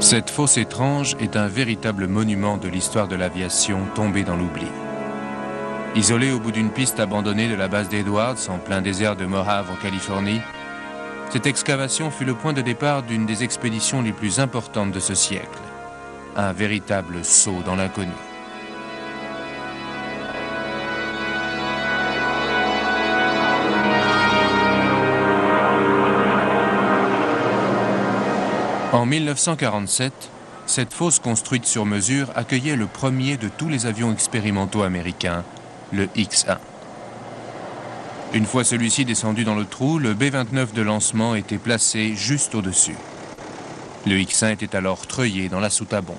Cette fosse étrange est un véritable monument de l'histoire de l'aviation tombée dans l'oubli. Isolée au bout d'une piste abandonnée de la base d'Edwards, en plein désert de Mojave en Californie, cette excavation fut le point de départ d'une des expéditions les plus importantes de ce siècle. Un véritable saut dans l'inconnu. En 1947, cette fosse construite sur mesure accueillait le premier de tous les avions expérimentaux américains, le X-1. Une fois celui-ci descendu dans le trou, le B-29 de lancement était placé juste au-dessus. Le X-1 était alors treuillé dans la soute à bombe.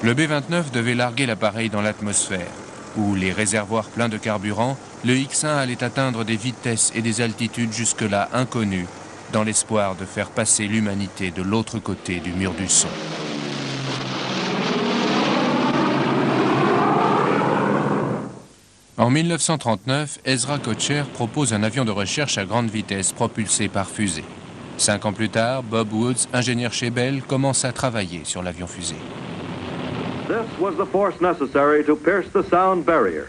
Le B-29 devait larguer l'appareil dans l'atmosphère, où les réservoirs pleins de carburant, le X-1 allait atteindre des vitesses et des altitudes jusque-là inconnues, dans l'espoir de faire passer l'humanité de l'autre côté du mur du son. En 1939, Ezra Kocher propose un avion de recherche à grande vitesse propulsé par fusée. 5 ans plus tard, Bob Woods, ingénieur chez Bell, commence à travailler sur l'avion-fusée. This was the force necessary to pierce the sound barrier.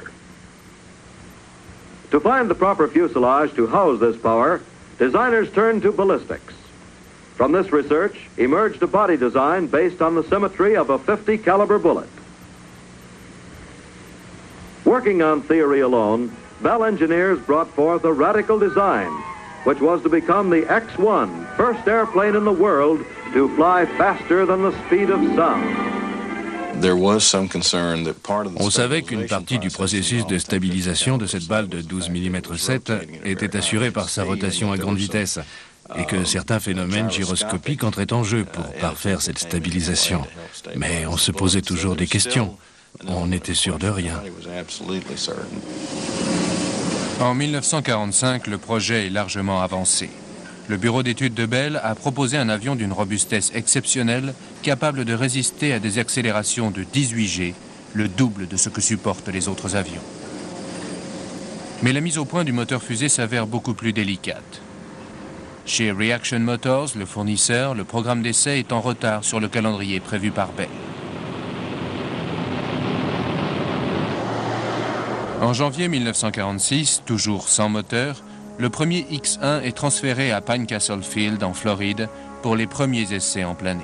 To find the proper fuselage to house this power, designers turned to ballistics. From this research emerged a body design based on the symmetry of a .50 caliber bullet. Working on theory alone, Bell engineers brought forth a radical design, which was to become the X-1, first airplane in the world to fly faster than the speed of sound. On savait qu'une partie du processus de stabilisation de cette balle de 12 mm 7 était assurée par sa rotation à grande vitesse et que certains phénomènes gyroscopiques entraient en jeu pour parfaire cette stabilisation. Mais on se posait toujours des questions. On n'était sûr de rien. En 1945, le projet est largement avancé. Le bureau d'études de Bell a proposé un avion d'une robustesse exceptionnelle, capable de résister à des accélérations de 18 G, le double de ce que supportent les autres avions. Mais la mise au point du moteur fusée s'avère beaucoup plus délicate. Chez Reaction Motors, le fournisseur, le programme d'essai est en retard sur le calendrier prévu par Bell. En janvier 1946, toujours sans moteur, le premier X-1 est transféré à Pine Castle Field, en Floride, pour les premiers essais en planée.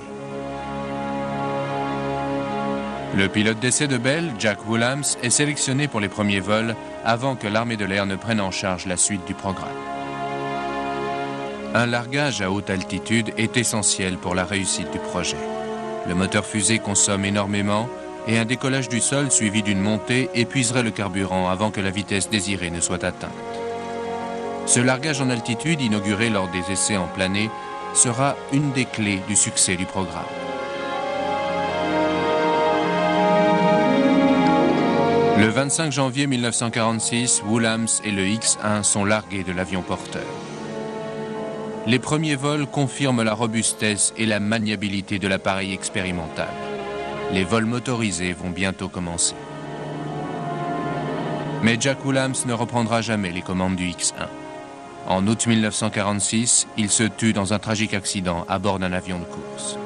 Le pilote d'essai de Bell, Jack Woolhams, est sélectionné pour les premiers vols avant que l'armée de l'air ne prenne en charge la suite du programme. Un largage à haute altitude est essentiel pour la réussite du projet. Le moteur fusée consomme énormément et un décollage du sol suivi d'une montée épuiserait le carburant avant que la vitesse désirée ne soit atteinte. Ce largage en altitude, inauguré lors des essais en planée, sera une des clés du succès du programme. Le 25 janvier 1946, Woolhams et le X-1 sont largués de l'avion porteur. Les premiers vols confirment la robustesse et la maniabilité de l'appareil expérimental. Les vols motorisés vont bientôt commencer. Mais Jack Woolhams ne reprendra jamais les commandes du X-1. En août 1946, il se tue dans un tragique accident à bord d'un avion de course.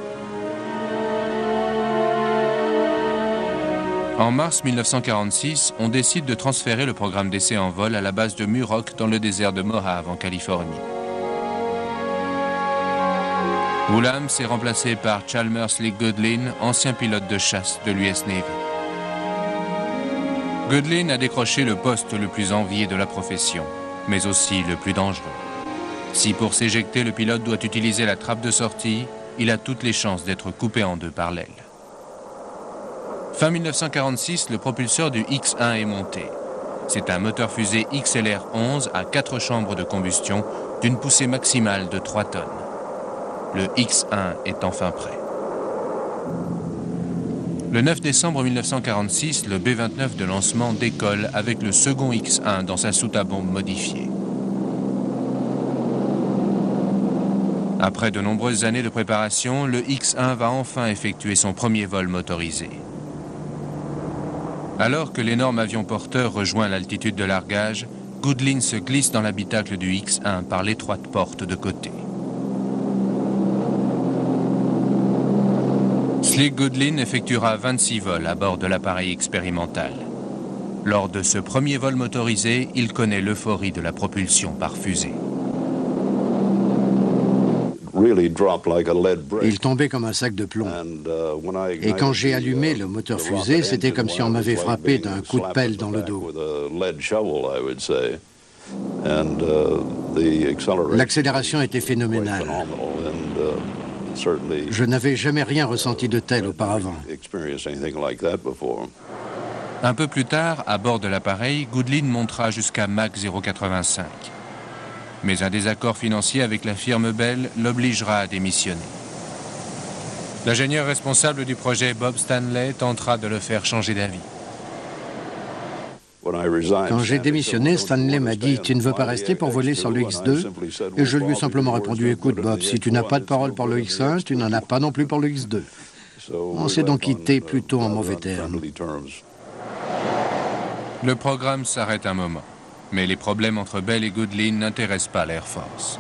En mars 1946, on décide de transférer le programme d'essai en vol à la base de Muroc dans le désert de Mojave en Californie. Woolhams est remplacé par Chalmers Lee Goodlin, ancien pilote de chasse de l'US Navy. Goodlin a décroché le poste le plus envié de la profession, mais aussi le plus dangereux. Si pour s'éjecter, le pilote doit utiliser la trappe de sortie, il a toutes les chances d'être coupé en deux par l'aile. Fin 1946, le propulseur du X-1 est monté. C'est un moteur fusée XLR-11 à 4 chambres de combustion d'une poussée maximale de 3 tonnes. Le X-1 est enfin prêt. Le 9 décembre 1946, le B-29 de lancement décolle avec le second X-1 dans sa soute à bombe modifiée. Après de nombreuses années de préparation, le X-1 va enfin effectuer son premier vol motorisé. Alors que l'énorme avion porteur rejoint l'altitude de largage, Goodlin se glisse dans l'habitacle du X-1 par l'étroite porte de côté. Slick Goodlin effectuera 26 vols à bord de l'appareil expérimental. Lors de ce premier vol motorisé, il connaît l'euphorie de la propulsion par fusée. Il tombait comme un sac de plomb. Et quand j'ai allumé le moteur fusée, c'était comme si on m'avait frappé d'un coup de pelle dans le dos. L'accélération était phénoménale. Je n'avais jamais rien ressenti de tel auparavant. Un peu plus tard, à bord de l'appareil, Goodlin montera jusqu'à Mach 0,85. Mais un désaccord financier avec la firme Bell l'obligera à démissionner. L'ingénieur responsable du projet, Bob Stanley, tentera de le faire changer d'avis. Quand j'ai démissionné, Stanley m'a dit « Tu ne veux pas rester pour voler sur le X2 ?» Et je lui ai simplement répondu « Écoute Bob, si tu n'as pas de parole pour le X1, tu n'en as pas non plus pour le X2. » On s'est donc quitté plutôt en mauvais termes. Le programme s'arrête un moment. Mais les problèmes entre Bell et Goodlin n'intéressent pas l'Air Force.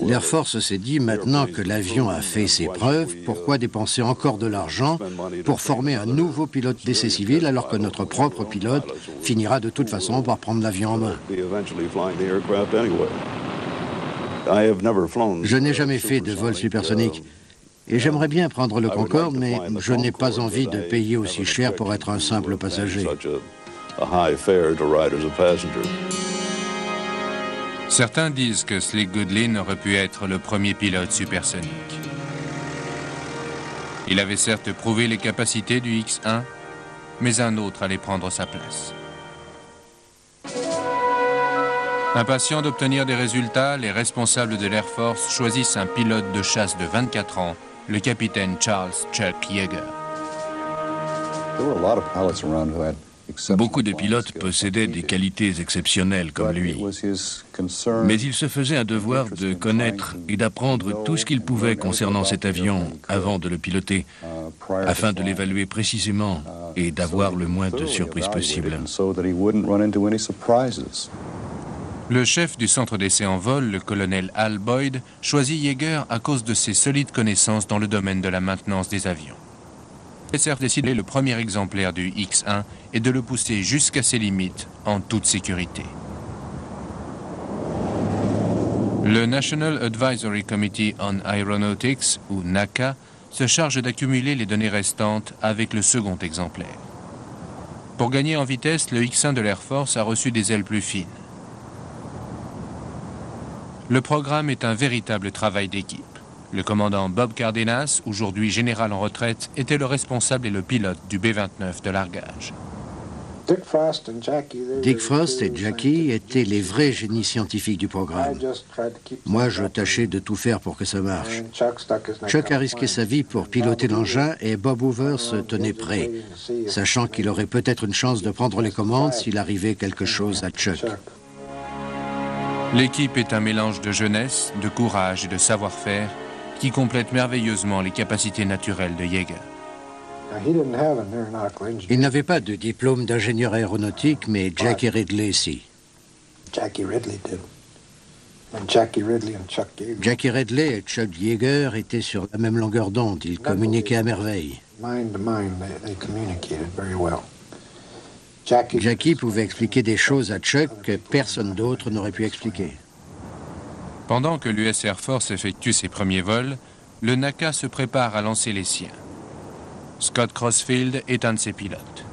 L'Air Force s'est dit, maintenant que l'avion a fait ses preuves, pourquoi dépenser encore de l'argent pour former un nouveau pilote d'essai civil alors que notre propre pilote finira de toute façon par prendre l'avion en main. Je n'ai jamais fait de vol supersonique. Et j'aimerais bien prendre le Concorde, mais je n'ai pas envie de payer aussi cher pour être un simple passager. Certains disent que Slick Goodlin aurait pu être le premier pilote supersonique. Il avait certes prouvé les capacités du X1, mais un autre allait prendre sa place. Impatients d'obtenir des résultats, les responsables de l'Air Force choisissent un pilote de chasse de 24 ans, le capitaine Charles Chuck Yeager. Beaucoup de pilotes possédaient des qualités exceptionnelles comme lui. Mais il se faisait un devoir de connaître et d'apprendre tout ce qu'il pouvait concernant cet avion avant de le piloter, afin de l'évaluer précisément et d'avoir le moins de surprises possibles. Le chef du centre d'essai en vol, le colonel Al Boyd, choisit Yeager à cause de ses solides connaissances dans le domaine de la maintenance des avions. Yeager décide le premier exemplaire du X1 et de le pousser jusqu'à ses limites en toute sécurité. Le National Advisory Committee on Aeronautics, ou NACA, se charge d'accumuler les données restantes avec le second exemplaire. Pour gagner en vitesse, le X1 de l'Air Force a reçu des ailes plus fines. Le programme est un véritable travail d'équipe. Le commandant Bob Cardenas, aujourd'hui général en retraite, était le responsable et le pilote du B-29 de largage. Dick Frost et Jackie étaient les vrais génies scientifiques du programme. Moi, je tâchais de tout faire pour que ça marche. Chuck a risqué sa vie pour piloter l'engin et Bob Hoover se tenait prêt, sachant qu'il aurait peut-être une chance de prendre les commandes s'il arrivait quelque chose à Chuck. L'équipe est un mélange de jeunesse, de courage et de savoir-faire qui complète merveilleusement les capacités naturelles de Yeager. Il n'avait pas de diplôme d'ingénieur aéronautique, mais Jackie Ridley, si. Jackie Ridley et Chuck Yeager étaient sur la même longueur d'onde. Ils communiquaient à merveille. Jackie pouvait expliquer des choses à Chuck que personne d'autre n'aurait pu expliquer. Pendant que l'US Air Force effectue ses premiers vols, le NACA se prépare à lancer les siens. Scott Crossfield est un de ses pilotes.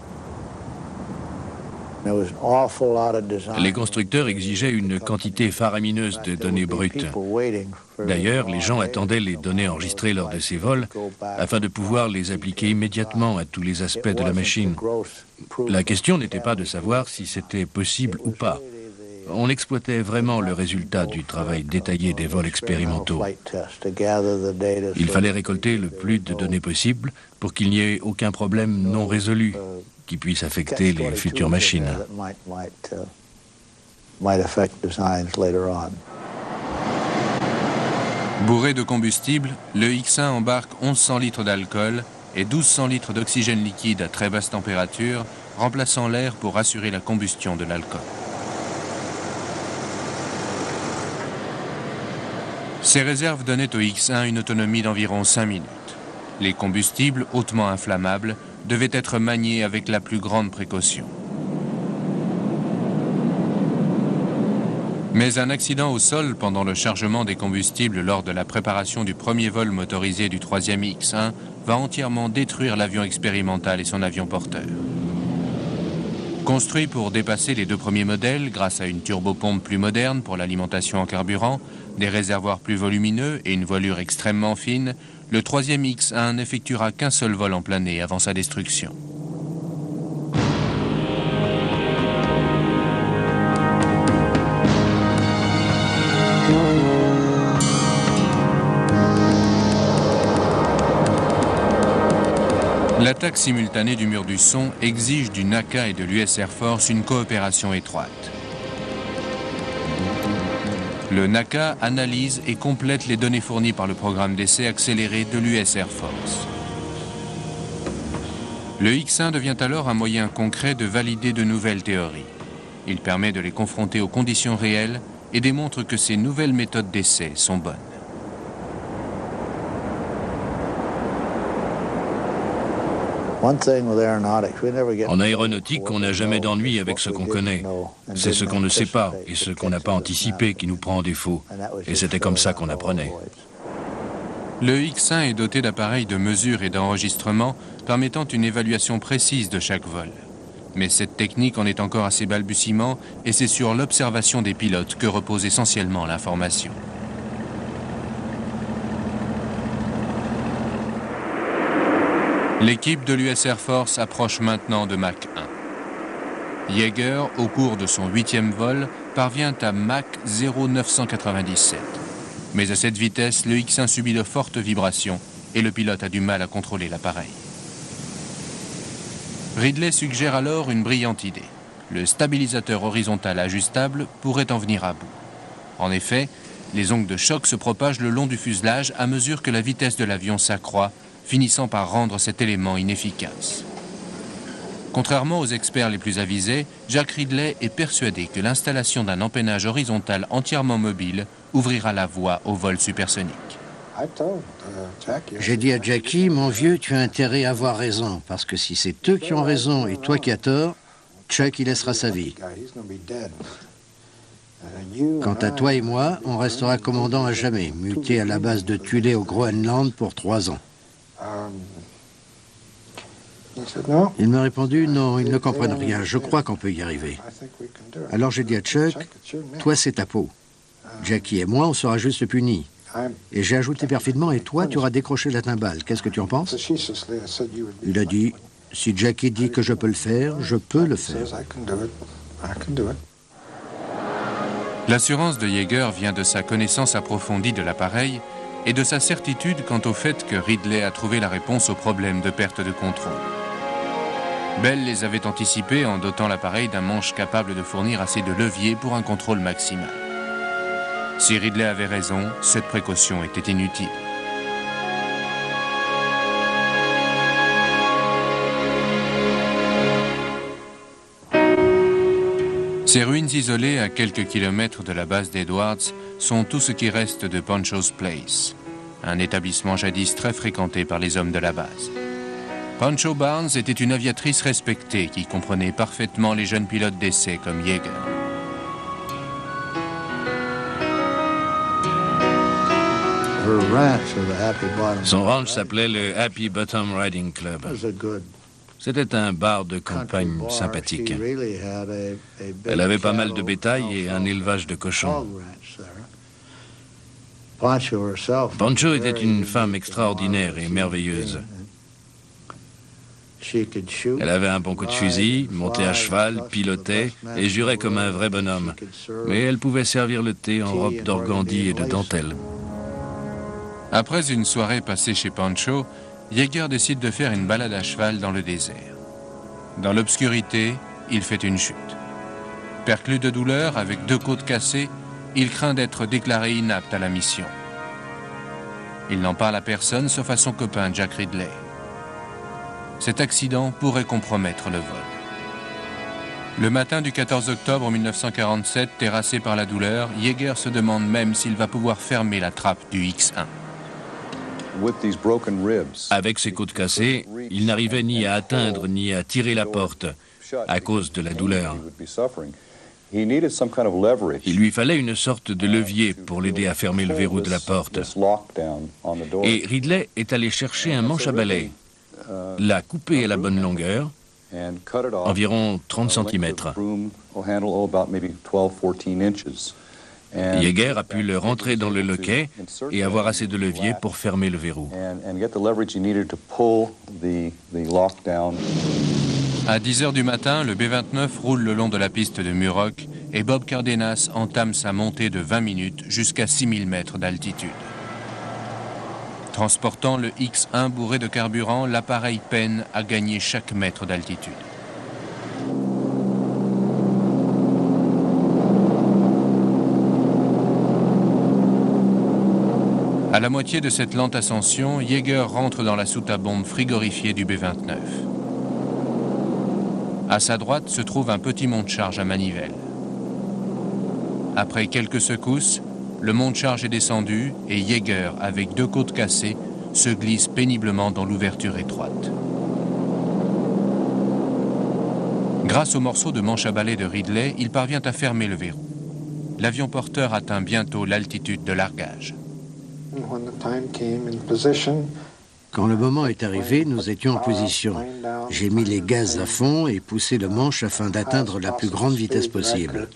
Les constructeurs exigeaient une quantité faramineuse de données brutes. D'ailleurs, les gens attendaient les données enregistrées lors de ces vols afin de pouvoir les appliquer immédiatement à tous les aspects de la machine. La question n'était pas de savoir si c'était possible ou pas. On exploitait vraiment le résultat du travail détaillé des vols expérimentaux. Il fallait récolter le plus de données possible pour qu'il n'y ait aucun problème non résolu qui puisse affecter les futures machines. Bourré de combustible, le X1 embarque 1100 litres d'alcool et 1200 litres d'oxygène liquide à très basse température, remplaçant l'air pour assurer la combustion de l'alcool. Ces réserves donnaient au X-1 une autonomie d'environ 5 minutes. Les combustibles, hautement inflammables, devaient être maniés avec la plus grande précaution. Mais un accident au sol pendant le chargement des combustibles lors de la préparation du premier vol motorisé du 3e X-1 va entièrement détruire l'avion expérimental et son avion porteur. Construit pour dépasser les deux premiers modèles grâce à une turbopompe plus moderne pour l'alimentation en carburant, des réservoirs plus volumineux et une voilure extrêmement fine, le 3e X-1 n'effectuera qu'un seul vol en planée avant sa destruction. L'attaque simultanée du mur du son exige du NACA et de l'US Air Force une coopération étroite. Le NACA analyse et complète les données fournies par le programme d'essai accéléré de l'US Air Force. Le X-1 devient alors un moyen concret de valider de nouvelles théories. Il permet de les confronter aux conditions réelles et démontre que ces nouvelles méthodes d'essai sont bonnes. En aéronautique, on n'a jamais d'ennui avec ce qu'on connaît. C'est ce qu'on ne sait pas et ce qu'on n'a pas anticipé qui nous prend en défaut. Et c'était comme ça qu'on apprenait. Le X-1 est doté d'appareils de mesure et d'enregistrement permettant une évaluation précise de chaque vol. Mais cette technique en est encore à ses balbutiements et c'est sur l'observation des pilotes que repose essentiellement l'information. L'équipe de l'US Air Force approche maintenant de Mach 1. Yeager, au cours de son 8e vol, parvient à Mach 0,997. Mais à cette vitesse, le X-1 subit de fortes vibrations et le pilote a du mal à contrôler l'appareil. Ridley suggère alors une brillante idée. Le stabilisateur horizontal ajustable pourrait en venir à bout. En effet, les ondes de choc se propagent le long du fuselage à mesure que la vitesse de l'avion s'accroît, finissant par rendre cet élément inefficace. Contrairement aux experts les plus avisés, Jack Ridley est persuadé que l'installation d'un empennage horizontal entièrement mobile ouvrira la voie au vol supersonique. J'ai dit à Jackie, mon vieux, tu as intérêt à avoir raison, parce que si c'est eux qui ont raison et toi qui as tort, Chuck y laissera sa vie. Quant à toi et moi, on restera commandant à jamais, muté à la base de Tulé au Groenland pour 3 ans. Il m'a répondu, non, ils ne comprennent rien, je crois qu'on peut y arriver. Alors j'ai dit à Chuck, toi c'est ta peau. Jackie et moi, on sera juste punis. Et j'ai ajouté perfidement, et toi, tu auras décroché la timbale. Qu'est-ce que tu en penses? Il a dit, si Jackie dit que je peux le faire, je peux le faire. L'assurance de Yeager vient de sa connaissance approfondie de l'appareil et de sa certitude quant au fait que Ridley a trouvé la réponse au problème de perte de contrôle. Bell les avait anticipés en dotant l'appareil d'un manche capable de fournir assez de levier pour un contrôle maximal. Si Ridley avait raison, cette précaution était inutile. Ces ruines isolées à quelques kilomètres de la base d'Edwards sont tout ce qui reste de Poncho's Place, un établissement jadis très fréquenté par les hommes de la base. Poncho Barnes était une aviatrice respectée qui comprenait parfaitement les jeunes pilotes d'essai comme Yeager. Son ranch s'appelait le Happy Bottom Riding Club. C'était un bar de campagne sympathique. Elle avait pas mal de bétail et un élevage de cochons. Poncho était une femme extraordinaire et merveilleuse. Elle avait un bon coup de fusil, montait à cheval, pilotait et jurait comme un vrai bonhomme. Mais elle pouvait servir le thé en robe d'organdi et de dentelle. Après une soirée passée chez Poncho, Yeager décide de faire une balade à cheval dans le désert. Dans l'obscurité, il fait une chute. Perclus de douleur, avec 2 côtes cassées, il craint d'être déclaré inapte à la mission. Il n'en parle à personne sauf à son copain Jack Ridley. Cet accident pourrait compromettre le vol. Le matin du 14 octobre 1947, terrassé par la douleur, Yeager se demande même s'il va pouvoir fermer la trappe du X-1. Avec ses côtes cassées, il n'arrivait ni à atteindre ni à tirer la porte à cause de la douleur. Il lui fallait une sorte de levier pour l'aider à fermer le verrou de la porte. Et Ridley est allé chercher un manche à balai, l'a coupé à la bonne longueur, environ 30 cm. Yeager a pu le rentrer dans le loquet et avoir assez de levier pour fermer le verrou. À 10 h du matin, le B-29 roule le long de la piste de Muroc et Bob Cardenas entame sa montée de 20 minutes jusqu'à 6000 mètres d'altitude. Transportant le X-1 bourré de carburant, l'appareil peine à gagner chaque mètre d'altitude. À la moitié de cette lente ascension, Yeager rentre dans la soute à bombe frigorifiée du B-29. À sa droite se trouve un petit monte-charge à manivelle. Après quelques secousses, le monte-charge est descendu et Yeager, avec 2 côtes cassées, se glisse péniblement dans l'ouverture étroite. Grâce au morceau de manche à balai de Ridley, il parvient à fermer le verrou. L'avion porteur atteint bientôt l'altitude de largage. Quand le moment est arrivé, nous étions en position. J'ai mis les gaz à fond et poussé le manche afin d'atteindre la plus grande vitesse possible.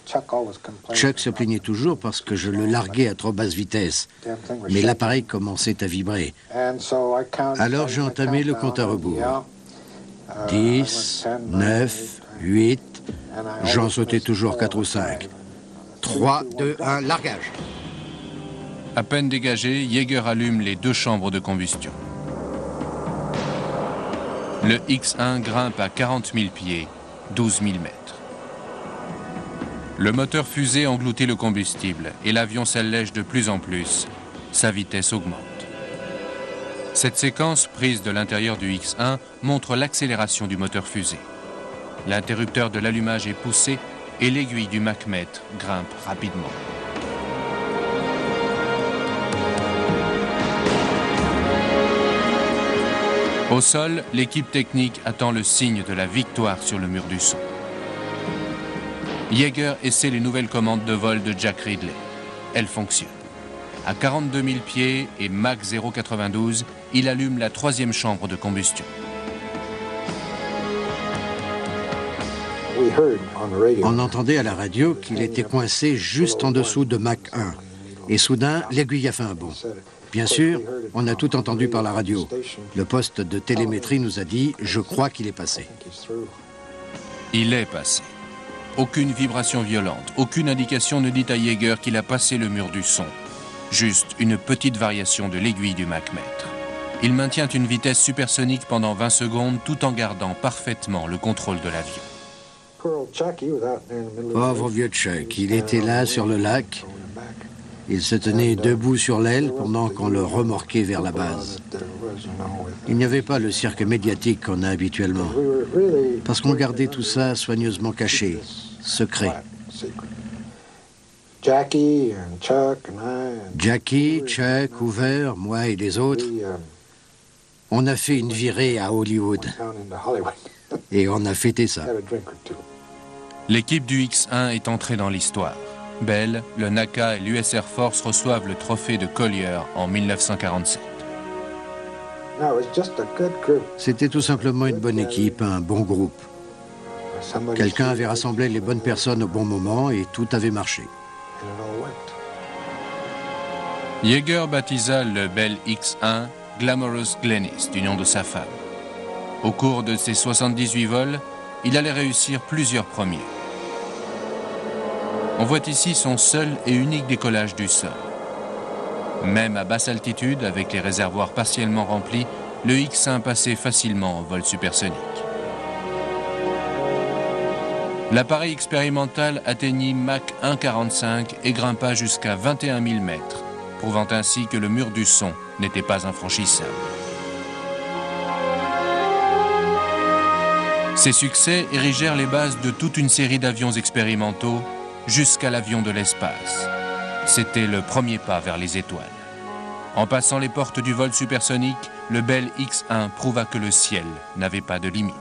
Chuck se plaignait toujours parce que je le larguais à trop basse vitesse, mais l'appareil commençait à vibrer. Alors j'ai entamé le compte à rebours. 10, 9, 8, j'en sautais toujours 4 ou 5. 3, 2, 1, largage. À peine dégagé, Yeager allume les 2 chambres de combustion. Le X-1 grimpe à 40 000 pieds, 12 000 mètres. Le moteur fusée engloutit le combustible et l'avion s'allège de plus en plus. Sa vitesse augmente. Cette séquence, prise de l'intérieur du X-1, montre l'accélération du moteur fusée. L'interrupteur de l'allumage est poussé et l'aiguille du machmètre grimpe rapidement. Au sol, l'équipe technique attend le signe de la victoire sur le mur du son. Yeager essaie les nouvelles commandes de vol de Jack Ridley. Elles fonctionnent. À 42 000 pieds et Mach 0,92, il allume la 3e chambre de combustion. On entendait à la radio qu'il était coincé juste en dessous de Mach 1. Et soudain, l'aiguille a fait un bond. Bien sûr, on a tout entendu par la radio. Le poste de télémétrie nous a dit « Je crois qu'il est passé ». Il est passé. Aucune vibration violente, aucune indication ne dit à Yeager qu'il a passé le mur du son. Juste une petite variation de l'aiguille du machmètre. Il maintient une vitesse supersonique pendant 20 secondes tout en gardant parfaitement le contrôle de l'avion. Pauvre vieux Chuck, il était là sur le lac. Il se tenait debout sur l'aile pendant qu'on le remorquait vers la base. Il n'y avait pas le cirque médiatique qu'on a habituellement, parce qu'on gardait tout ça soigneusement caché, secret. Jackie, Chuck, Hoover, moi et les autres, on a fait une virée à Hollywood. Et on a fêté ça. L'équipe du X-1 est entrée dans l'histoire. Bell, le NACA et l'US Air Force reçoivent le trophée de Collier en 1947. C'était tout simplement une bonne équipe, un bon groupe. Quelqu'un avait rassemblé les bonnes personnes au bon moment et tout avait marché. Yeager baptisa le Bell X-1 Glamorous Glennis du nom de sa femme. Au cours de ses 78 vols, il allait réussir plusieurs premiers. On voit ici son seul et unique décollage du sol. Même à basse altitude, avec les réservoirs partiellement remplis, le X-1 passait facilement en vol supersonique. L'appareil expérimental atteignit Mach 1,45 et grimpa jusqu'à 21 000 mètres, prouvant ainsi que le mur du son n'était pas infranchissable. Ces succès érigèrent les bases de toute une série d'avions expérimentaux jusqu'à l'avion de l'espace. C'était le premier pas vers les étoiles. En passant les portes du vol supersonique, le Bell X-1 prouva que le ciel n'avait pas de limite.